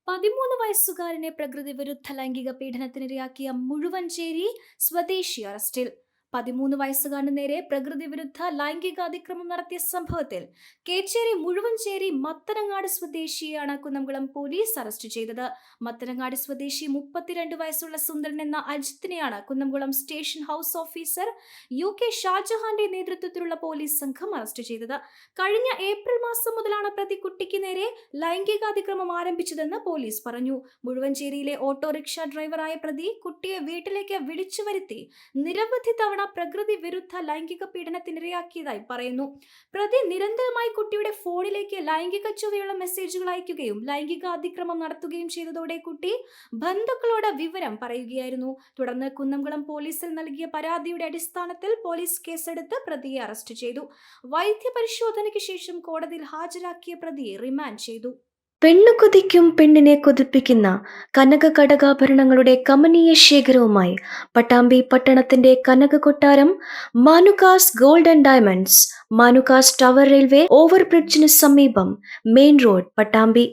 13 വയസ്സുകാരനെ പ്രകൃതി വിരുദ്ധ ലൈംഗിക പീഡനത്തിനിരയാക്കിയ മുഴുവഞ്ചേരി സ്വദേശി അറസ്റ്റിൽ. 13 വയസ്സുകാരന് നേരെ പ്രകൃതി വിരുദ്ധ ലൈംഗിക അതിക്രമം നടത്തിയ സംഭവത്തിൽ കേച്ചേരി മുഴുവഞ്ചേരി മത്തനങ്ങാട് സ്വദേശിയെയാണ് കുന്നംകുളം പോലീസ് അറസ്റ്റ് ചെയ്തത്. മത്തനങ്ങാട് സ്വദേശി 32 വയസ്സുള്ള സുന്ദരൻ എന്ന അജിത്തിനെയാണ് Kunnamkulam station house officer UK ഷാജഹാന്റെ നേതൃത്വത്തിലുള്ള പോലീസ് സംഘം അറസ്റ്റ് ചെയ്തത്. കഴിഞ്ഞ ഏപ്രിൽ മാസം മുതലാണ് പ്രതി കുട്ടിക്ക് നേരെ ലൈംഗികാതിക്രമം ആരംഭിച്ചതെന്ന് പോലീസ് പറഞ്ഞു. മുഴുവഞ്ചേരിയിലെ ഓട്ടോറിക്ഷ ഡ്രൈവറായ പ്രതി കുട്ടിയെ വീട്ടിലേക്ക് വിളിച്ചു വരുത്തി നിരവധി തവണ പ്രകൃതി വിരുദ്ധ ലൈംഗിക പീഡനത്തിനിരയാക്കിയതായി പറയുന്നു. പ്രതി നിരന്തരമായി കുട്ടിയുടെ ഫോണിലേക്ക് ലൈംഗിക ചുവയുള്ള മെസ്സേജുകൾ അയക്കുകയും ലൈംഗിക അതിക്രമം നടത്തുകയും ചെയ്തതോടെ കുട്ടി ബന്ധുക്കളോട് വിവരം പറയുകയായിരുന്നു. തുടർന്ന് കുന്നംകുളം പോലീസിൽ നൽകിയ പരാതിയുടെ അടിസ്ഥാനത്തിൽ പോലീസ് കേസെടുത്ത് പ്രതിയെ അറസ്റ്റ് ചെയ്തു. വൈദ്യപരിശോധനയ്ക്ക് ശേഷം കോടതിയിൽ ഹാജരാക്കിയ പ്രതിയെ റിമാൻഡ് ചെയ്തു. പെണ്ണു കൊതിക്കും പെണ്ണിനെ കൊതിപ്പിക്കുന്ന കനക കടകാഭരണങ്ങളുടെ കമനീയ ശേഖരവുമായി പട്ടാമ്പി പട്ടണത്തിന്റെ കനക കൊട്ടാരം Manukas gold and diamonds, Manukas tower railway ഓവർബ്രിഡ്ജിന് സമീപം, മെയിൻ റോഡ്, പട്ടാമ്പി.